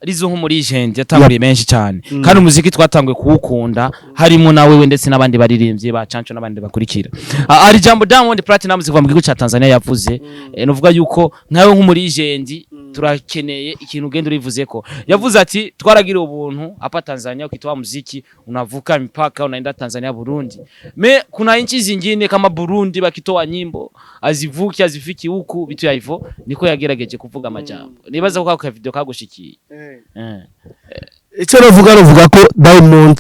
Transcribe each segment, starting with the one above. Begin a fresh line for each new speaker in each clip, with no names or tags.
Lizo nko muri Agenda yatanguriye menshi cyane kandi umuziki twatanguye kuwukunda harimo nawe we ndetse n'abandi baririmbyi ba Canco n'abandi bakurikira ari jambo Diamond Platinum ziva mu gihugu ca Tanzania yavuze novuga yuko nkawe nko muri Agenda turakeneye ikintu genda urivuze ko yavuze ati twaragira ubuntu hapa Tanzania ukitoa muziki unavuka mipaka unaenda Tanzania Burundi kuna nchi zingine kama Burundi bakitoa nyimbo azivuki azifiki huku bitu ya hivyo niko yagerageje kuvuga amajambo nibaza ko ka video kagushikiye
icyo navuga ko Diamond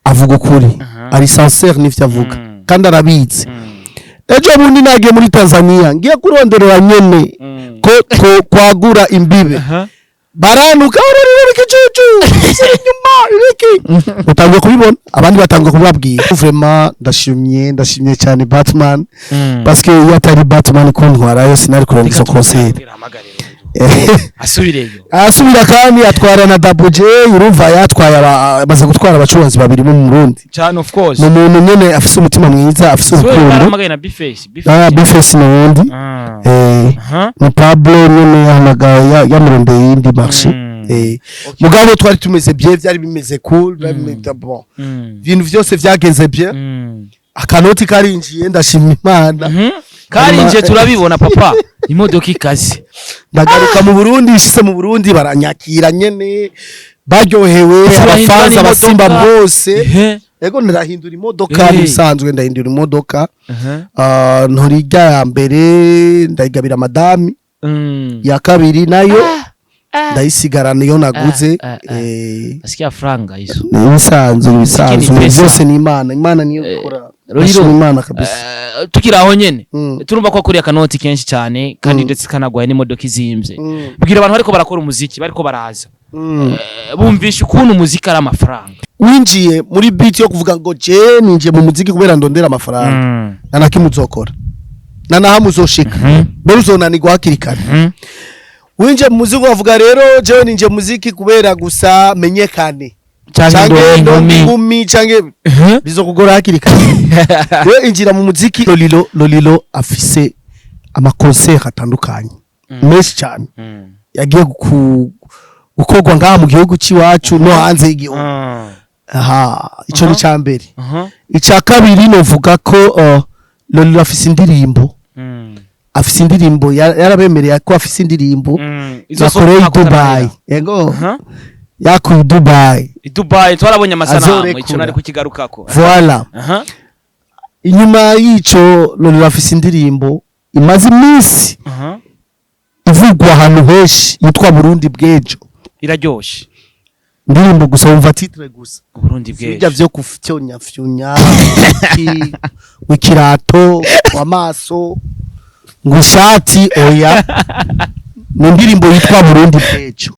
avuga ukuri ari sincere n'ivyo avuga kandi arabitse ejo bundi nagiye muri Tanzania ngiye kuronderera Nyene ko kwagura imbibe baranuka ikicucu inyuma iriki utangiye kubibona abandi batangiye kubabwira vraiment ndashimye cyane Batman parce que yatari Batman ko ntwarayo sinari kurangiza concert asubira kandi atwara na Double J urumva yatwaya baze gutwara abacuranzi babiri mu Burundi
cyane of course
no muntu nyene afise umutima mwiza afise urukundo Bifeshi n'undi na Pablo nyene yamurondeye indi marché mugabo twari tumeze bien byari bimeze cool bimeze bon ibintu byose vyagenze bien akanoti karinjiye ndashima Imana
karinje turabibona papa imodoka ikaze
ndagaruka mu Burundi ishise mu Burundi baranyakira nyene baryohewe abafanza basimba bose ego ndahindura imodoka bisanzwe ndahindura imodoka ntorijya ya mbere ndayigabira madami ya kabiri nayo ndayisigarana iyo naguze
asikia franga izo
bisanzwe byose ni Imana niyo ikora
LOLILO
Imana kabisa
tukiraho nyene turumva ko kuri akanoti kenshi cyane kandi ndetse kanagwaye n'imodoka izimvye bwira abantu bariko barakora umuziki bariko baraza bumvisha ukuntu umuziki ari amafaranga
winjiye muri beat yo kuvuga ngo je ninje mu muziki kubera ndondera amafaranga nanakimuzokora nanahamuzoshika bero uzonanirwa hakiri kare winje mu muziki wavuga rero je ninje muziki kubera gusa menyekane canke ngumi canke bizokugora hakiri kare we injira mu muziki LOLILO afise ama concert atandukanye menshi cyane yagiye gukorwa ngaha mu gihugu ciwacu no hanze y'igihugu ico ni cyambere ica kabiri novuga ko LOLILO afise indirimbo afise indirimbo yarabemereye ko afise indirimbo zakoreye i Dubai yego yakuye Dubai
twarabonye amasanamu ico nari kukigarukako
voilà inyuma y'ico LOLILO afise indirimbo imaze iminsi ivugwa ahantu henshi yitwa Burundi bwejo iraryoshe indirimbo gusa wumva titre gusa
Burundi bwejo
bijya vyo kufyonya wikirato wamaso ngushati oya ni indirimbo yitwa Burundi bwejo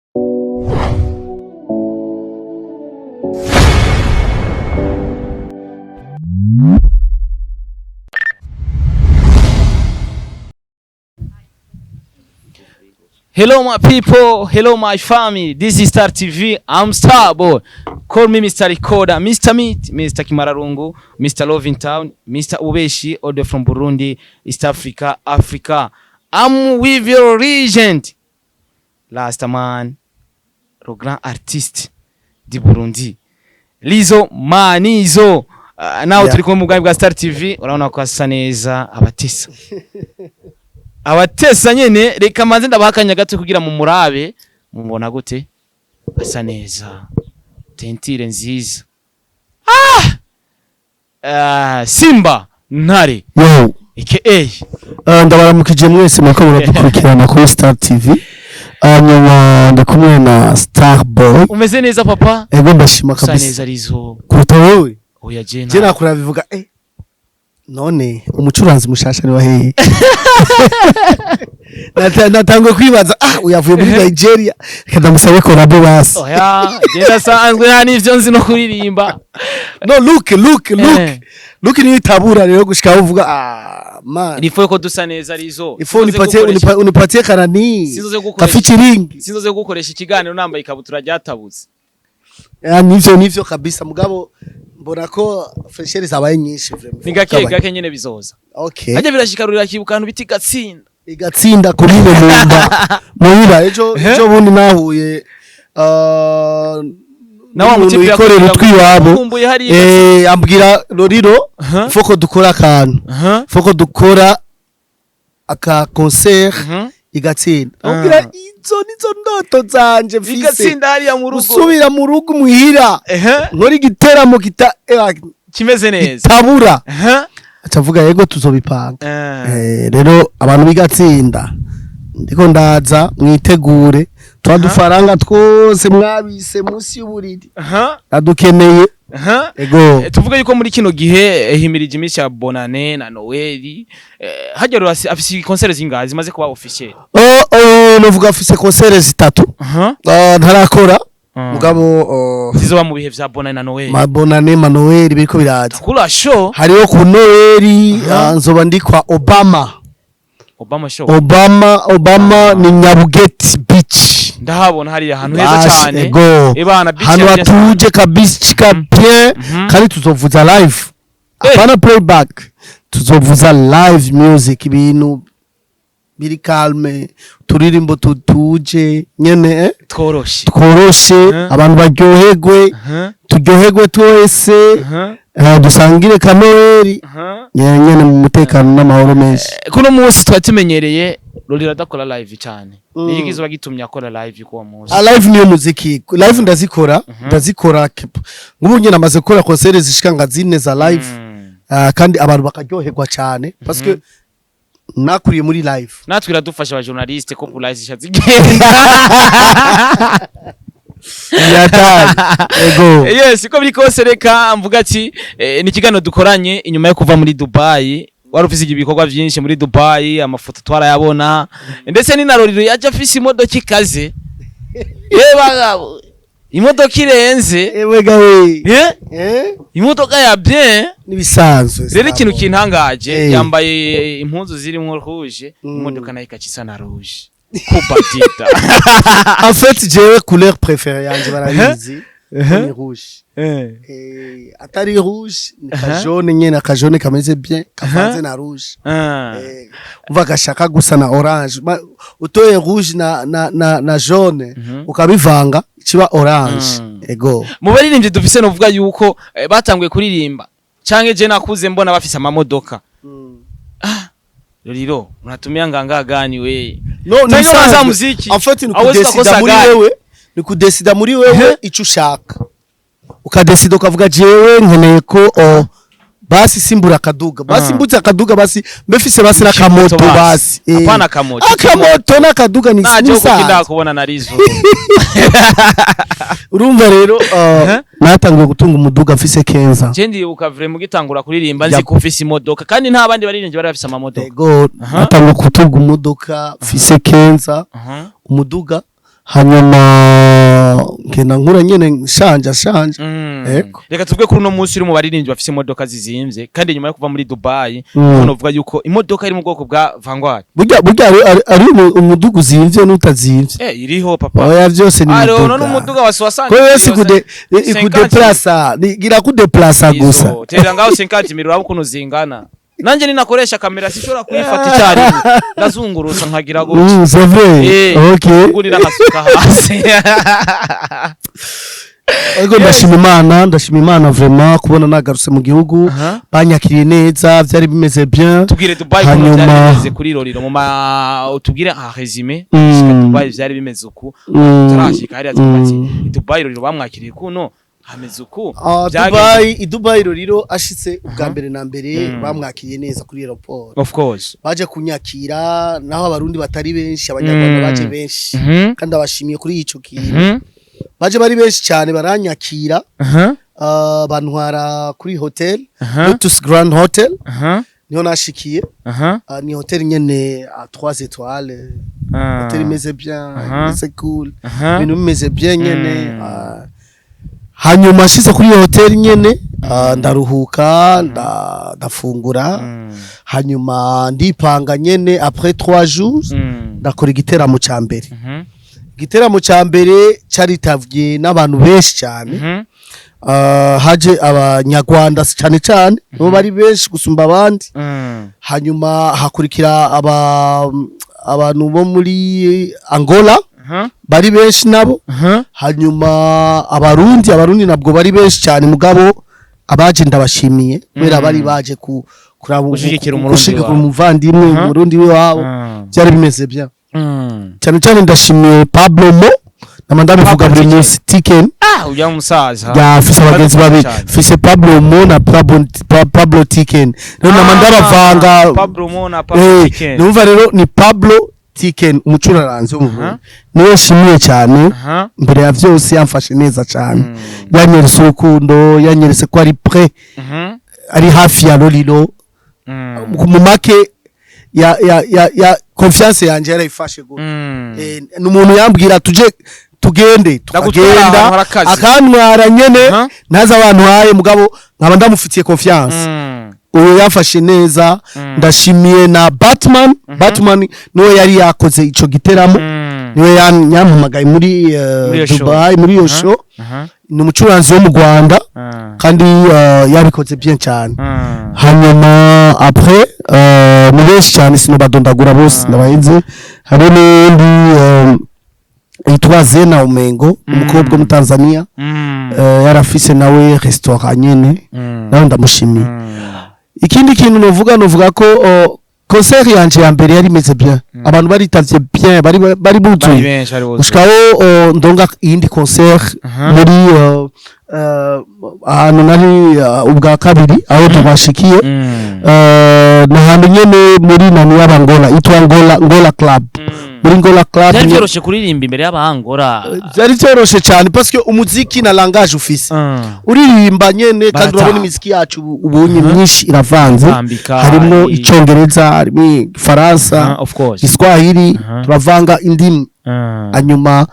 Hello my people, hello my family. This is Star TV. I'm Starboy. Call me Mr. Recorder, Mr. Meat, Mr. Kimararungu, Mr. Love in Town, Mr. Ubeshi, all the from Burundi, East Africa, Africa. I'm with your regent. Last man, le grand artiste di Burundi. Lizo Manizo. Now turi kumwe mu bwa Star TV. Urabona ko asa neza abatisa. Abatesa nyene reka manze ndabahakanya gato kugira mu murabe mubona gute asa neza tentire nziza Simba ntare
yo ndabaramukije mwese mwako muradukurikirana kuri Star TV nyuma ndakumwe na Starboy
umeze neza papa
ego ndashima kabisa
asa neza rizo
kuruta wowe
oya
je nakura bivuga none umucuranzi mushasha ni wahehe natangwe kwibaza uyavuye muri Nigeria kada musabe ko rabo basi
oya genda sanzwe nta nivyo nzi no kuririmba
no look ni tabura rero gushika uvuga man
nifo ko dusa neza rizo
ifo unipatie karani kafichiringi
sinzoze gukoresha ikiganiro nambaye ikabutura ryatabuze
nivyo kabisa mugabo mbona ko fresheri zabaye nyinshi vraiment
nigake nyene bizoza
okay
ajya birashikarurira kibukantu biti
igatsinda kuri mumba muhira ejo bundi nahuye
nawe
umuntu wikorera utwiwabo ambwira Lolilo foko dukora akantu foko dukora aka concert igatsinda ambwira izo nizo ndoto zanje mfise
igatsinda hariya mu rugo
usubira mu rugo muhira nkora igiteramo
kimeze neza
tabura acavuga yego tuzobipanga rero abantu bigatsinda ndiko ndaza mwitegure twadufaranga twose mwabise munsi y'uburiri adukeneye ego
tuvuga yuko muri kino gihe himirije iminsi ya bonane na noeli hajya afise concert zingazi zimaze kuba officiel
novuga afise concert zitatu ntarakora mugabo
zizoba mu bihe vya bonane na noeli
bonane na noeli biriko biraza
kula show
hariho ku noeli nzoba ndi kwa
Obama show
Obama ni Nyabugeti beach
ndahabona hari ahantu heza cyane
ebana beach hano atuje kabisa chika bien kandi tuzovuza live apana playback tuzovuza live music ibintu biri calme turirimbo tutuje nyene tworoshe abantu baryoherwe twese dusangire kanori nyene mu mutekano n'amahoro menshi
kuno munsi twatumenyereye Lolilo adakora live cyane niyigize bagitumye akora live kuwa munsi
live niyo muziki live ndazikora ngubu nyene amaze gukora concert zishika nga zine za live kandi abantu bakaryoherwa cyane parce que nakuriye muri live
natwe iradufasha aba journaliste ko police shazigenda
ego
yes ko bikose reka mvuga ati ni kigano dukoranye inyuma yo kuva muri Dubai wari ufise ibikorwa byinshi muri Dubai amafoto twarayabona ndetse ni na Lolilo yaje afise imodoka ikaze bagabo imodoka irenze
gawe
imodoka ya bien
nibisanzwe
rero ikintu kintangaje yambaye impunzu zirimo rouge imodoka nayo ikacisa na rouge kupatita
en fait j'ai couleur préférée yanje barabizi ni rouge atari rouge ni jaune nyene ka jaune kameze bien kavanze na rouge uva gashaka gusa na orange utoye rouge na jaune ukabivanga kiba orange ego
mu baririmbyi dufise no vuga yuko batanguye kuririmba canke je nakuze mbona bafise amamodoka Lolilo unatumia nganga gani we
no ni za muziki en fait ni kudesida muri wewe ico ushaka ukadesida ukavuga jewe nkeneye ko basi simbura akaduga basi mbutse akaduga basi mbefise basi na kamoto basi
apana kamoto
na kaduga ni
sisa kinda kubona narizo
urumva rero natangiye gutunga umuduga mfise kenza
je ndi ukavre mu gitangura kuririmba nzi kufise imodoka kandi nta bandi baririmbye bari bafise amamodoka
ego natangiye gutunga umuduga mfise kenza umuduga hanyuma ngena nkura nyene shanja
reka tuvuge kuri no munsi uri mu baririmbyi bafise imodoka zizimvye kandi nyuma yo kuva muri Dubai umuntu uvuga yuko imodoka iri mu bwoko bwa Vanguard
burya ari umuduga uzimvye n'utazimvye
iriho papa
oya byose ni
umuduga no n'umuduga wa 60
ko yose ikudeplaça gira kudeplaça gusa
tera ngaho 50 mirura bukuno zingana nanje ninakoresha kamera sishora kuyifata cyari ndazungurutsa nkagira go
c'est vrai OK
kugurira nasuka hasi
ego ndashima imana vraiment kubona nagarutse mu gihugu banyakiriye neza byari bimeze bien
tugire Dubai ko byari bimeze kuri Lolilo mu tugire resume Dubai byari bimeze uku turashika hari ati Dubai Lolilo bamwakiriye kuno hameze uku
Dubai Lolilo ashitse ubwa mbere na mbere bamwakiriye neza kuri airport
of course
baje kunyakira naho abarundi batari benshi abanyarwanda baje benshi kandi abashimiye kuri ico kintu baje bari benshi cyane baranyakira bantwara kuri hotel Yatutse Grand Hotel niho nashikiye ni hotel nyene a 3 étoiles hotel imeze bien c'est cool ibintu bimeze bien nyene hanyuma ashize kuri hotel nyene ndaruhuka ndafungura hanyuma ndipanga nyene après 3 jours ndakora igiteramo ca mbere igiteramo ca mbere caritavye n'abantu benshi cyane haje abanyarwanda cyane cyane bo bari benshi gusumba abandi hanyuma hakurikira abantu bo muri Angola bari benshi nabo hanyuma abarundi nabwo bari benshi cyane mugabo abaje ndabashimiye kubera bari baje kuraba
gushigikira
umuvandimwe umurundi w'iwabo byari bimeze bya cyane cyane ndashimiye Pablo Mo namanda bivuga buri munsi Tiken
uya musaza
ya fise abagenzi babiri fise Pablo Mo na Pablo Tiken rero namanda bavanga
Pablo Mo na Pablo Tiken
numva rero ni Pablo Tiken umucuraranzi w'umurundi niwe shimiye cyane mbere ya vyose yamfashe neza cyane yanyeretse urukundo yanyeretse ko ari prêt ari hafi ya Lolilo mu make ya confiance yanje yarayifashe go n'umuntu yambwira tugende tukagenda akantwara nyene naza abantu haye mugabo nkaba ndamufitiye confiance uyo yafashe neza ndashimiye na Batman niwe yari yakoze ico giteramo niwe yampamagaye muri Dubai muri iyo show ni umucuranzi wo mu Rwanda kandi yabikoze bien cyane hanyuma après mu benshi cyane sinobadondagura bose ndabahinze hari n'undi yitwa Zena Umengo umukobwa mu Tanzania yarafise nawe restaurant Nyene nawe ndamushimiye ikindi kintu novuga ko concert yanje ya mbere yari meze bien abantu baritavye bien bari buzuye ushikaho ndonga iyindi concert muri ahantu nari ubwa kabiri aho tubashikiye n'ahantu nyene muri nani y'Abangola itwa Ngola Club muri Ngola Club
byari byoroshe kuririmba imbere y'Abangora
byari byoroshe cyane parce que umuziki na langage ufise uririmba nyene kandi urabona imiziki yacu ubunye myinshi iravanze harimo icongereza harimo Faransa Kiswahili turavanga indimi hanyuma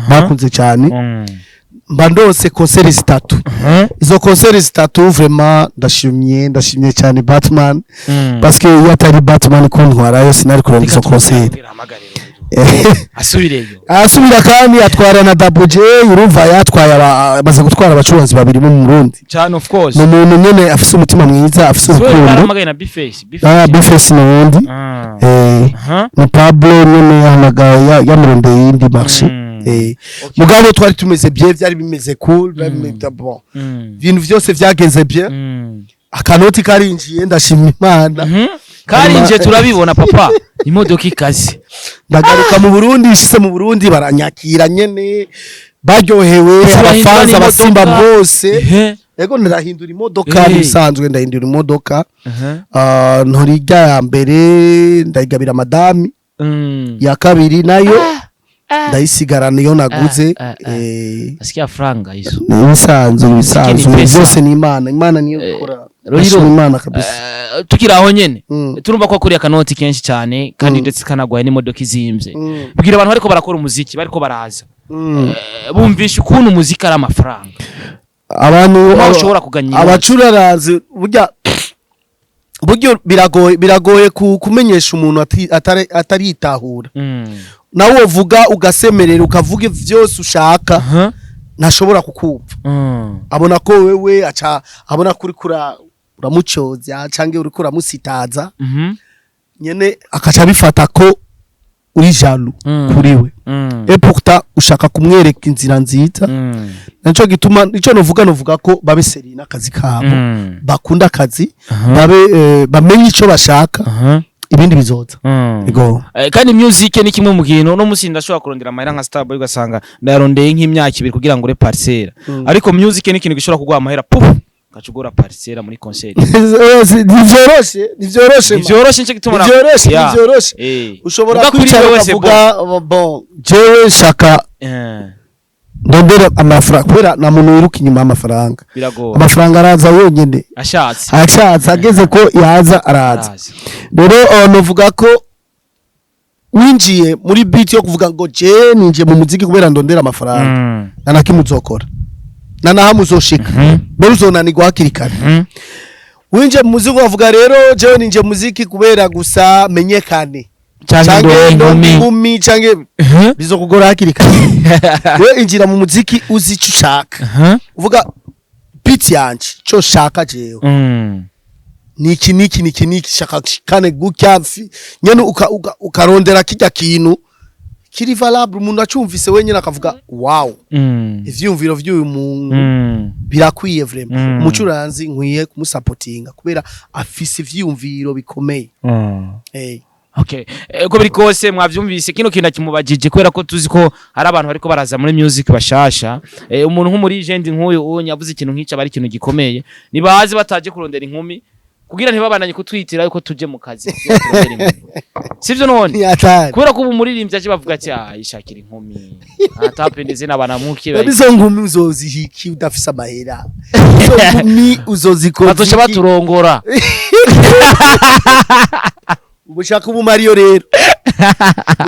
bakunze cyane mba ndose concert zitatu izo concert zitatu vraiment ndashimye cyane Batman parce que yatari Batman kuntwara yo sinari kuronka izo concert asubira kandi atwara na Double J urumva yatwaye baze gutwara abacuranzi babiri mu Burundi
cyane of course
n'umuntu nyene afise umutima mwiza afise urukundo Bifesi n'undi na Pablo nyene yamurondeye indi marché mugabo twari tumeze bien byari bimeze cool bon ibintu byose byagenze bien akanoti karinjiye ndashima Imana
karinje turabibona papa imodoka ikaze
ndagaruka mu Burundi ishise mu Burundi baranyakira nyene baryohewe abafanza basimba bose ego ndahindura imodoka bisanzwe ndahindura imodoka ntorija ya mbere ndayigabira madami ya kabiri nayo ndayisigarana iyo naguze
asikia franga izo
bisanzwe byose ni Imana niyo ikora
LOLILO
Imana kabisa
tukiraho nyene turumva ko kuri akanoti kenshi cyane kandi ndetse kanagwaye n'imodoka izimvye bwira abantu bariko barakora umuziki bariko baraza bumvisha ukuntu umuziki ari amafaranga
abantu
bashobora kuganyira
abacurarazi buryo biragoye kumenyesha umuntu ataritahura nawe uvuga ugasemerera ukavuga vyose ushaka ntashobora kukumva abona ko wewe aca abona kuri uramucoza canke uri kuramusitaza nyene akaca bifata ko uri jaloux kuri we et pourtant ushaka kumwereka inzira nziza naco gituma ico novuga ko babe seri n'akazi kabo bakunda akazi babe bamenye ico bashaka ibindi bizoza ego
kandi music ni kimwe mu kintu no musinda ashobora kurondera amahera nka Starboy ugasanga ndarondeye nk'imyaka ibiri kugira ngo ure parcelle ariko music ni kintu gishobora kugwa amahera puf kacugora parcelle muri concert nivyoroshe nce gitumura
nivyoroshe ushobora kwicara ukavuga bon jewe shaka ndondera amafaranga kubera na muntu wiruka inyuma y'amafaranga amafaranga araza yonyene ashatse ageze ko yaza araza rero novuga ko winjiye muri beat yo kuvuga ngo je ninje mu muziki kubera ndondera amafaranga nanakimuzokora nanahamuzoshika mbere uzonanirwa hakiri kare winje mu muziki wavuga rero je ninje mu muziki kubera gusa menyekane canke ngumi canke bizokugora hakiri kare we injira mu muziki uzi ico ushaka uvuga beat yanje cyo shaka jewe niki shaka kane gutya nyene ukarondera kijya kintu kiri valable umuntu acumvise wenyine akavuga wow ivyumviro vy'uyu muntu birakwiye vraiment umucuranzi nkwiye kumusapotinga kubera afise ivyumviro bikomeye
Okay, uko biri kose mwavyumvise kino kintu kimubajije kubera ko tuzi ko hari abantu bariko baraza muri music bashasha umuntu nk'umuri legend nk'uyu yavuze ikintu nk'icyo bari ikintu gikomeye nibazi bataje kurondera inkumi kugira ntibabandanye kutwitira yuko tuje mu kazi sivyo none kubera ko ubu muririmbyi aje bavuga ati yishakira inkumi atapendeze n'abana muke
bari izo nkumi uzozihiki udafise amahera izo nkumi uzozikora
batosha baturongora
ubushaka ubu Mario rero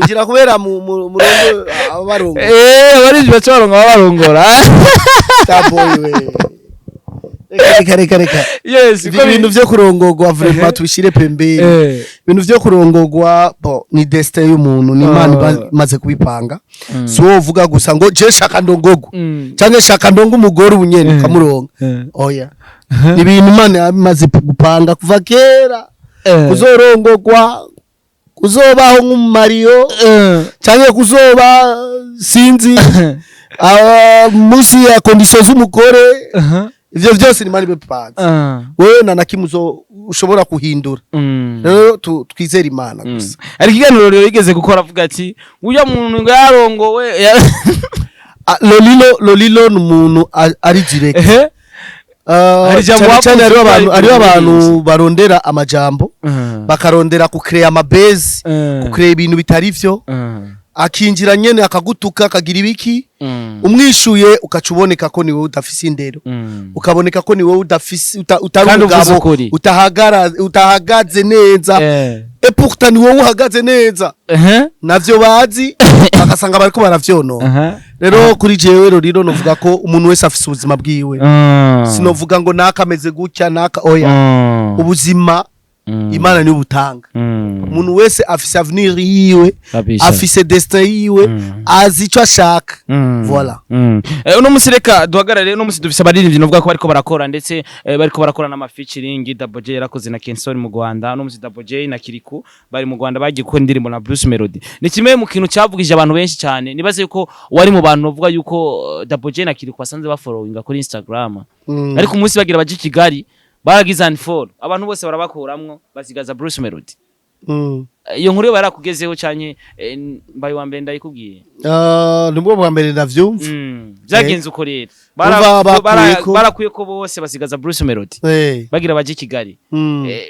ugira kubera mu murongo abarongo
bari bacho barongo
taboy we reka
yes
ibintu vyo kurongogwa vraiment tubishire pembeni ibintu vyo kurongogwa ni destin y'umuntu ni Imana imaze kubipanga so uvuga gusa ngo je shaka ndongogo canke shaka ndongo umugore ubunyene kamuronga oya ni ibintu Imana imaze gupanga kuva kera kuzorongogwa kuzobaho nk'umariyo canke kuzoba sinzi musi ya condition z'umugore ivyo vyose ni mari bepanze wewe nanakimuzo ushobora kuhindura rero twizera Imana gusa
ari kiganiro rero igeze gukora avuga ati uyo muntu ngo yarongowe
lolilo n'umuntu ari direct ari abantu barondera amajambo bakarondera ku create amabase ku create ibintu bitari vyo akinjira nyene akagutuka akagira ibiki umwishuye ukacuboneka ko niwe udafise indero ukaboneka ko niwe udafise utarugabo utahagaze neza pourtant niwe uhagaze neza navyo bazi bakasanga bariko baravyono rero kuri jewe rero novuga ko umuntu wese afise ubuzima bwiwe sinovuga ngo nakameze gutya naka oya ubuzima Imana ni ubutanga umuntu wese afise avenir yiwe afise destin yiwe azi ico ashaka voilà
uno musireka duhagarare uno musi dufise abaririmbyi novuga ko bariko barakora ndetse bariko barakora na featuring Double J yarakoze na Kensol mu Rwanda uno musi Double J na Kiriku bari mu Rwanda bagiye gukora indirimbo na Bruce Melody ni kimwe mu kintu cyavugije abantu benshi cyane nibaze yuko wari mu bantu novuga yuko Double J na Kiriku basanze ba following kuri Instagram ariko umunsi bagira baje Kigali baragize unfollow abantu bose barabakuramwo basigaza Bruce Melody iyo nkuru barakugezeho cyane mbaye wa mbere ndayikubwiye
nubwo bwa mbere ndavyumva
byagenze uko rero barakuye ko bose basigaza Bruce Melody bagira baje Kigali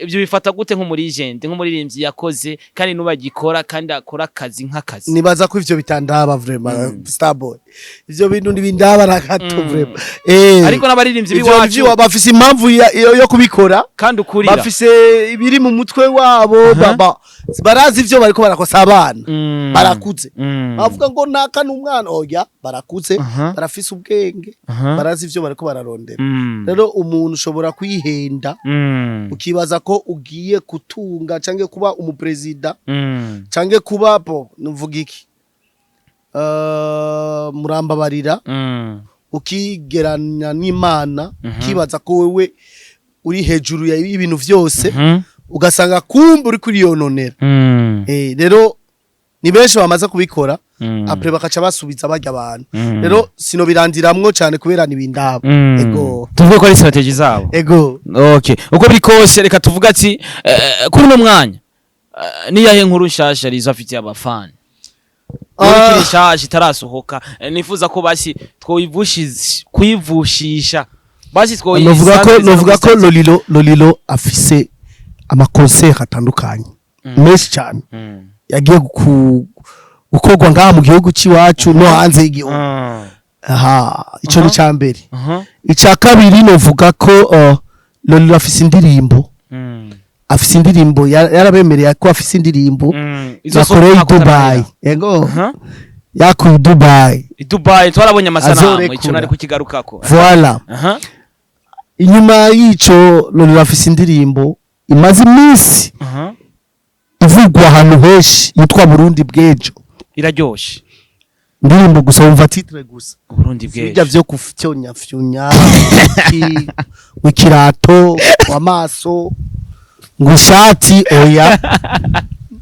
ibyo bifata gute nko muri legend nko muri rimvyi yakoze kandi nubagikora kandi akora akazi nk'akazi
nibaza ko ivyo bitandaba vraiment Starboy ivyo bintu ndibindaba rakato vraiment
ariko n'abaririmbyi biwacu
bafise impamvu yo kubikora
kandi ukurira
bafise ibiri mu mutwe wabo baba barazi ivyo bariko barakosa abana barakuze bavuga ngo naka n'umwana oya barakuze barafise ubwenge barazi ivyo bariko bararondera rero umuntu ushobora kwihenda ukibaza ko ugiye kutunga canke kuba umupresident canke kuba nuvuga iki murambabarira ukigeranya n'Imana kibaza ko wewe uri hejuru ya ibintu vyose ugasanga kumbe uri kuri yononera rero ni benshi bamaze kubikora après bakaca basubiza barya abantu rero sino birandiramwo cyane kubera nibindabo ego
tuvuge ko ari strategy zabo
ego
okay uko biri kose reka tuvuga ati kuri no mwanya ni yahe nkuru nshasha rizo afite abafani kuri nshasha itarasohoka nifuza ko basi kwivushisha basi
novuga ko lolilo afise amakonser atandukanye menshi cyane yagiye gukorwa ngaha mu gihugu cy'iwacu no hanze y'igihugu ico ni cyambere ica kabiri novuga ko lolilo afise indirimbo afise indirimbo yarabemereye ko afise indirimbo yakoreye Dubai yego yakuye Dubai
twarabonye amasanamu ico nari kukigarukako
voilà inyuma y'ico lolilo afise indirimbo imaze iminsi ivugwa ahantu henshi yitwa Burundi bwejo
iraryoshe
ndirimbo gusa wumva titre gusa
Burundi bwejo
bijya vyo kufyonya wikirato wamaso ngushati oya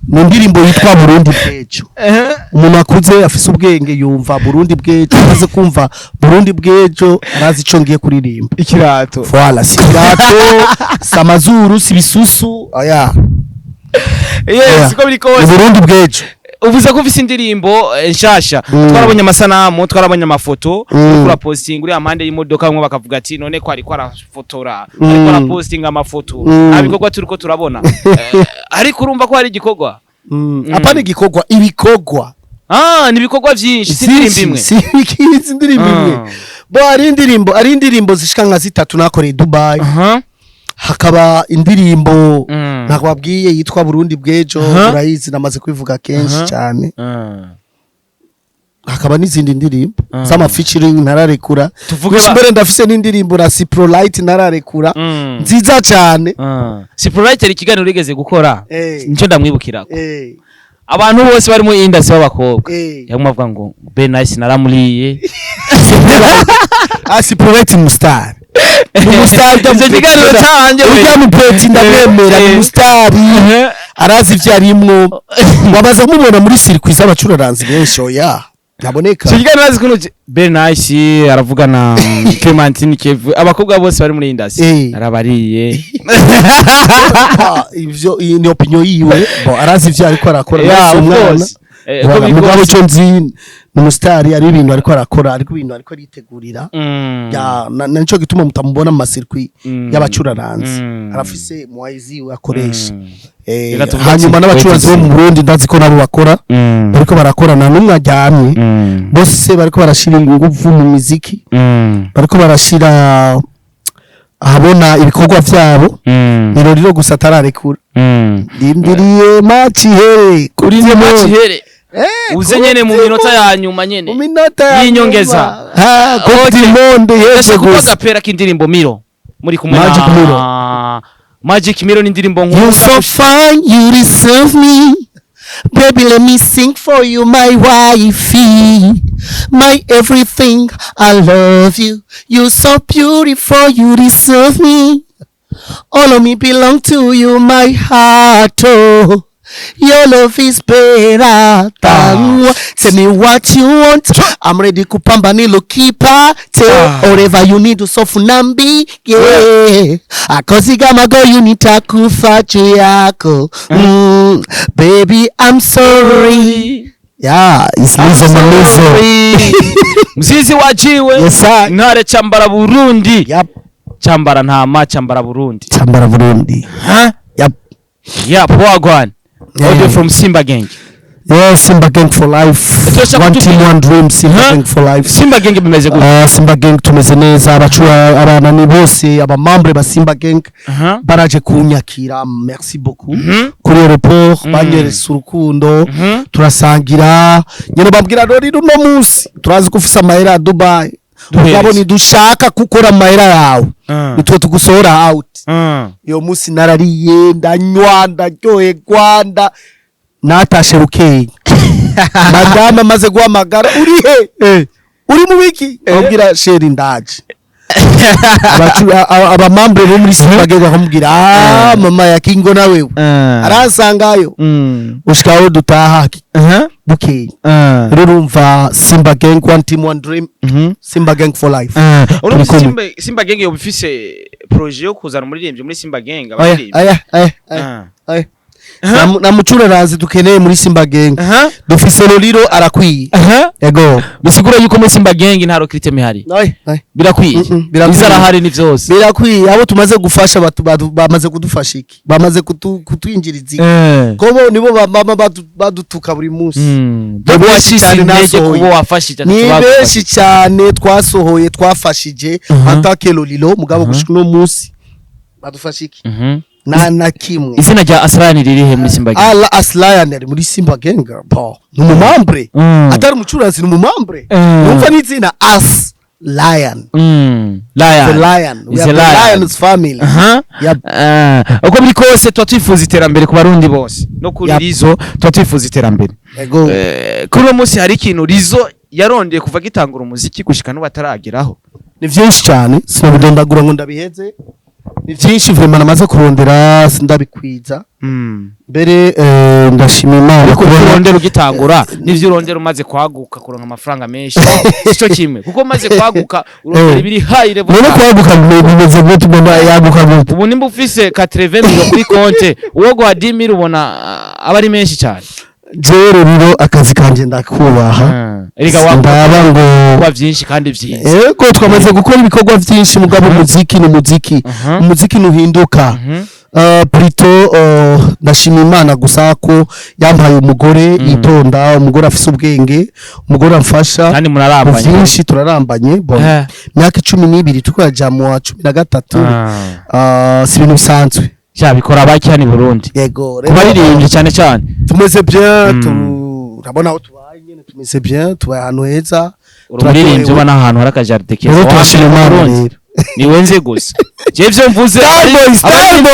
ni indirimbo yitwa Burundi bw'ejo. Umuntu akuze afise ubwenge yumva Burundi bw'ejo, amaze kumva Burundi bw'ejo arazi ico ngiye kuririmba.
Ikirato.
Voilà, si ikirato, samazuru, si bisusu, aya.
Yes, ko biri kose.
Burundi bw'ejo.
Uvuze ko ufise indirimbo nshasha, twarabonye amasanamu, twarabonye amafoto, kuri posting uri amande y'imodoka bamwe bakavuga ati none ko ari arafotora, ariko ara posting amafoto. Abikogwa turiko turabona. Ariko urumva ko hari igikorwa.
Apana igikorwa, ibikogwa.
Ni ibikogwa vyinshi, si indirimbo imwe.
Si indirimbo imwe. Bo ari indirimbo zishika nka 3 nakoreye Dubai. Hakaba indirimbo nakababwiye yitwa Burundi bw'ejo, urayizi namaze kwivuga kenshi cyane. Hakaba n'izindi ndirimbo zama featuring nararekura. Tuvuge mbere ndafise n'indirimbo na Ciprolite nararekura nziza cyane.
Ciprolite ari kiganiro rigeze gukora. Nico ndamwibukirako. Abantu bose bari mu industry b'abakobwa yamwe bavuga ngo be nice naramuriye.
Ciprolite mustar. Umustar
ivyo kiganiro canje
ujya mu peti ndamwemera umustar arazi ivyarimwo wabaza kumubona muri circuit z'abacuraranzi benshi oya naboneka
kiganiro azi kuno be nice aravugana Clementine Kevu abakobwa bose bari muri industry arabariye
ivyo ni opinion yiwe bo arazi ivyo ariko arakora n'umwana mugabo cyo nzi umustar ari ibintu ariko arakora ariko ibintu ariko aritegurira ya naco gituma mutamubona mu masirkwi y'abacuraranzi arafise muwayizi we akoresha hanyuma n'abacuranzi bo mu Burundi ndazi ko nabo bakora bariko barakorana n'umwe ajyamye bose bariko barashira ingufu mu muziki bariko barashira ahabona ibikorwa vyabo biroriro gusa tararekura ndindiriye machihere
kuri machihere uze nyene mu minota ya nyuma nyene
mu minota
y'inyongeza
koti monde yese
gusa pera kindirimbo Miro muri kumwe
Magic Miro
Magic Miro ni indirimbo
nkuru you so fine you deserve me baby let me sing for you my wifey my everything I love you you so beautiful you deserve me all of me belong to you my heart oh your love is better than tell me what you want I'm ready kupamba nilo keeper whatever you need to sofunambi yeah akoziga mago you need takufa yako baby I'm sorry yeah it's sorry mzizi wajiwe yes, ntare chambara Burundi yep chambara ntama chambara Burundi yep wagwan audio from Simba Gang. Yeah, Simba Gang for life. One team, one dream. Simba Gang for life.
Simba Gang bimeze gute?
Simba Gang tumeze neza abacura abanani bose abamambre ba Simba Gang baraje kunyakira. Merci beaucoup. Kuri aeroport banyereza urukundo turasangira. Nyene babwira rori runo munsi turazi kufisa amahera Dubai. Ukaboni dushaka gukora amahera yawe. Nitwe tugusohora out. Iyo munsi narariye ndanywa ndaryohe Rwanda natashe rukeye madame amaze guhamagara uri he uri mu wiki abwira sheri ndaje abamambre bo muri Simba Gang bakamubwira mama ya Kingo nawe arasangayo ushikaho dutaha bukeye rurumva Simba Gang one team one dream Simba Gang for life
Simba Gang yobifise projet yo kuzana umuririmbyi muri Simba Gang
aya na mucuraranzi dukeneye muri Simba Gang dufise LOLILO arakwiye yego
bisigura yuko muri Simba Gang nta rokrite mihari birakwiye bizarahari ni vyose
birakwiye abo tumaze gufasha bamaze kudufasha iki bamaze kutwinjiriza kobo nibo bamama badutuka buri munsi
bwo washishije nege kubo wafashije
ni beshi cyane twasohoye twafashije atake LOLILO mugabo gushika no munsi badufasha iki na kimwe
izina rya Aslani ririhe muri Simba Gang
ala Aslani ari muri Simba Gang bo numumambre atari umucuranzi numumambre numva n'izina Lion
the
lion we are the Lion's family
yep uko biri kose twifuza iterambere ku barundi bose no kuri Rizo twifuza iterambere kuri uwo munsi hari ikintu Rizo yarondeye kuva gitangura umuziki gushika no batarageraho
ni vyinshi cyane sinabidondagura ngo ndabiheze ni byinshi vraiment namaze kurondera sindabikwiza mbere ndashima Imana
ariko urondera ugitangura nivyo urondera umaze kwaguka kuronka amafaranga menshi cyo kimwe kuko umaze kwaguka urondera ibiri high level
none kwaguka bimeze gute mbona yaguka gute
ubu nimba ufise 80 kuri konte uwo guha 10,000 ubona abari menshi cyane
jero rero akazi kanje ndakubaha
erega waba ngo kwa byinshi kandi byiza
yego twamaze gukora ibikorwa byinshi mugabo umuziki umuziki nuhinduka plutôt ndashima Imana gusa ko yampaye umugore yitonda umugore afise ubwenge umugore amfasha
kandi murarambanye
byinshi turarambanye myaka 12 tukaja mu 13 si ibintu bisanzwe
cyabikora bacyane Burundi
yego
kubaririmbye cyane cyane
tumeze bien turabona aho tubaye nyene tumeze bien tubaye ahantu heza
turaririmbye bana ahantu hari akajaride keza
turashima Imana
ni wenze gusa jevyo mvuze
Starboy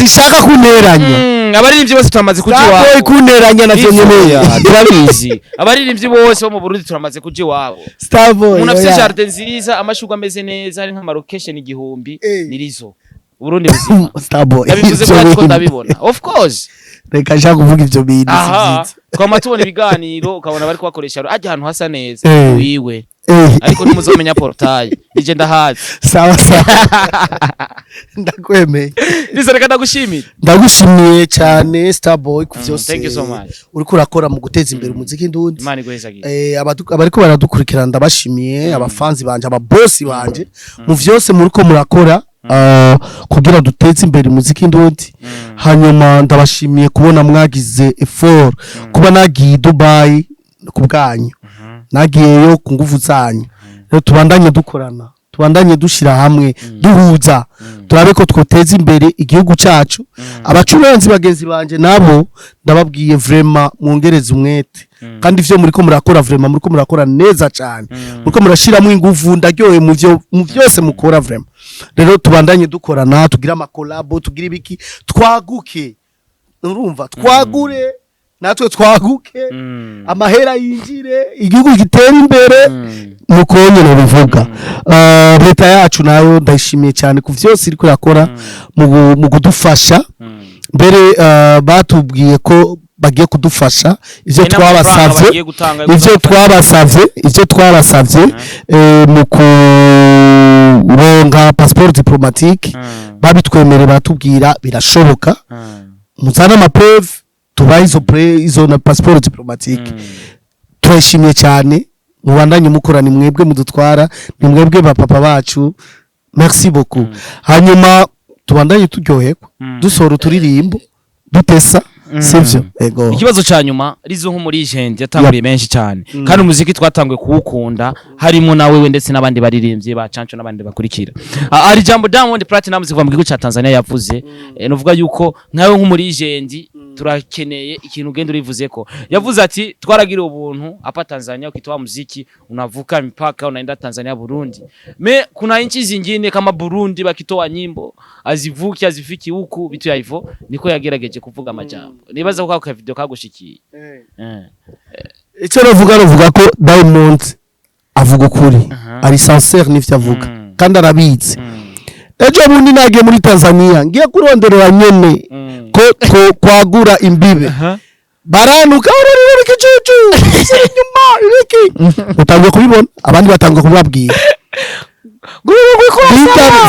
ishaka kuneranya
abaririmbyi bose turamaze kuji wabo
Starboy kuneranya navyo nyene
turabizi abaririmbyi bose bo mu Burundi turamaze kuji wabo
Starboy
unafise jardin nziza amashugwa ameze neza ari nka location igihumbi nirizo Burundi buzima
Starboy
yabivuze ko ndabibona of course
reka nshaka kuvuga ivyo bintu
twama tubona ibiganiro ukabona bari kwakoresha ajya ahantu hasa neza wiwe ariko ntimuzomenya portail ije ndahazi
sawa ndakwemeye
reka
ndagushimiye cyane Starboy ku vyose
thank you so much
uriko urakora mu guteza imbere umuziki ndundi
Imana igwezagiye
abariko baradukurikirana ndabashimiye abafanzi banje ababosi banje mu vyose muriko murakora kugira duteze imbere umuziki ndundi hanyuma ndabashimiye kubona mwagize effort kuba nagiye Dubai kubwanyu nagiyeyo ku nguvu zanyu rero tubandanye dukorana tubandanye dushira hamwe duhuza turabe ko twoteza imbere igihugu cyacu abacuranzi bagenzi banje nabo ndababwiye vraiment mwongereza umwete kandi ivyo muriko murakora vraiment muriko murakora neza cyane muriko murashiramo inguvu ndaryoye mu vyose mukora vraiment rero tubandanye dukorana tugira ama collab tugira ibiki twaguke urumva twagure natwe twaguke amahera yinjire igihugu gitera imbere nuko nyene bivuga leta yacu nayo ndayishimiye cyane ku vyose iriko yakora mu kudufasha mbere batubwiye ko bagiye kudufasha ivyo twabasavye mu kuronka passeport diplomatique babitwemerera batubwira birashoboka muzana amapreuve tubaye izo na passeport diplomatique turashimye cyane mubandanye mukorana mwebwe mudutwara ni mwebwe ba papa bacu merci beaucoup hanyuma tubandanye turyohekwa dusora turirimbo dutesa sivyo ego
ikibazo cyanyuma rizo nko muri agenda yatanguriye menshi cyane kandi umuziki twatangwe kuwukunda harimo nawe ndetse n'abandi baririmbyi ba Chancho n'abandi bakurikira ari jambo Diamond Platinum ziva mu gihugu cya Tanzania yavuze novuga yuko nkawe nko muri agenda turakeneye ikintu genda urivuze ko yavuze ati twaragira ubuntu hapa Tanzania ukitoa muziki unavuka mipaka unaenda Tanzania Burundi kuna nchi zingine kama Burundi bakitoa nyimbo azivuki azifiki huku vitu ya hivyo niko yagerageje kuvuga amajambo nibaza ko ka video kagushikiye
icyo navuga ko Diamond avuga ukuri ari sincere n'ivyo avuga kandi arabitse ejo bundi nagiye muri Tanzania ngiye kuronderera Nyene ko kwagura imbibe baranuka bararira ikicucu inyuma ibiki utangiye kubibona abandi batangiye kubabwira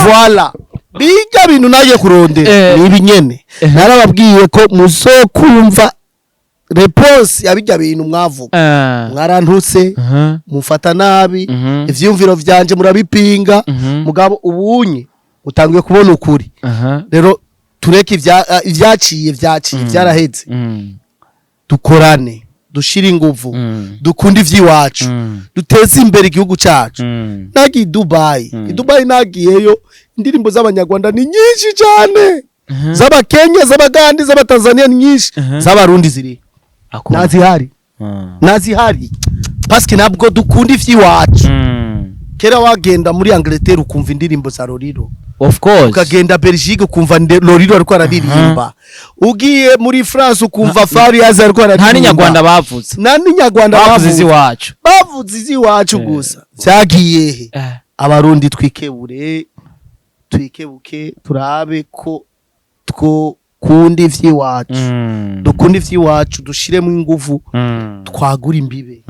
voilà bijya bintu nagiye kurondera nibi Nyene narababwiye ko muzokumva réponse yabijya bintu mwavuga mwarantuse mufata nabi ivyumviro vyanje murabipinga mugabo ubunye utangiye kubona ukuri rero tureke ivyaciye vyaraheze dukorane dushira inguvu dukunda ivyiwacu duteze imbere igihugu cacu nagi Dubai nagiyeyo indirimbo z'abanyarwanda ni nyinshi cyane z'abakenya z'abagandi z'abatanzania ni nyinshi z'abarundi ziri nazihari parce que nabwo dukunda ivyiwacu kera wagenda muri Angleterre ukumva indirimbo za LOLILO
of course
ukagenda Belgique ukumva LOLILO ariko araririmba ugiye muri France ukumva Fariaz ariko araririmba
nta Nyarwanda bavuze
iwacu gusa vyagiye abarundi twikebure twikebuke turabe ko kunda ivy'iwacu dukunda ivy'iwacu dushiremo inguvu twagura imbibe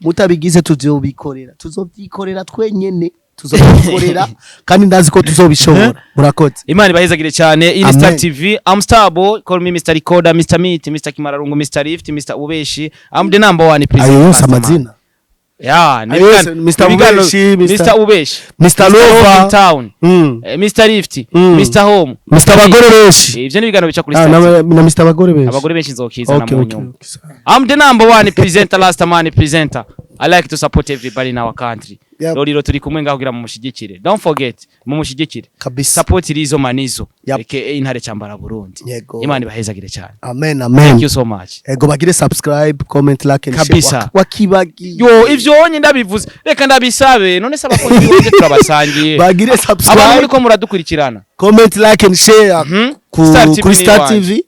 mutabigize tuzovyikorera twenyene tuzobikorera kandi ndazi ko tuzobishobora murakoze
Imana ibahezagire cyane iri Star TV I'm Starbo call me Mr Recorder Mr Meat Mr Kimararungu Mr Lift Mr Ubeshi I'm the number one presenter
ayo amazina
ya
Mr Ubeshi
Mr Ubeshi
Mr Lova
Town Mr Lift Mr Home
Mr Bagore beshi
ivyo ni bigano bica kuri Star
na Mr Bagore beshi
abagore benshi nzokiza na munyuma I'm the number one presenter last man presenter I like to support everybody in our country. Lolilo turi kumwe ngaho kugira mu mushigikire. Don't forget mu mushigikire. Support irizo manizo. Aka intare cyambara Burundi. Imana ibahezagire cyane.
Amen amen.
Thank you so much.
Ego bagire subscribe, comment, like and
share.
Wakibagi.
Yo ivyo onye ndabivuze. Reka ndabisabe. None saba ko ndiwe turabasangiye.
Bagire subscribe.
Abantu ko muradukurikirana.
Comment, like and share. Kuri Star TV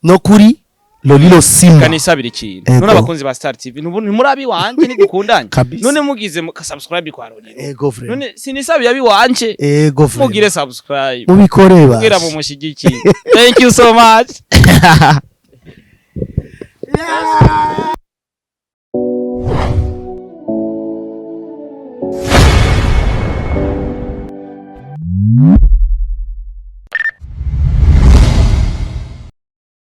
no kuri Lolilo Simba
kanisabira ikintu none abakunzi ba Star TV ntimurabi wanje nidukundanye none mugize subscribe kwa Lolilo none sinisabiye abi wanje mugire subscribe
mubikoreba
mugira mu mushigiki thank you so much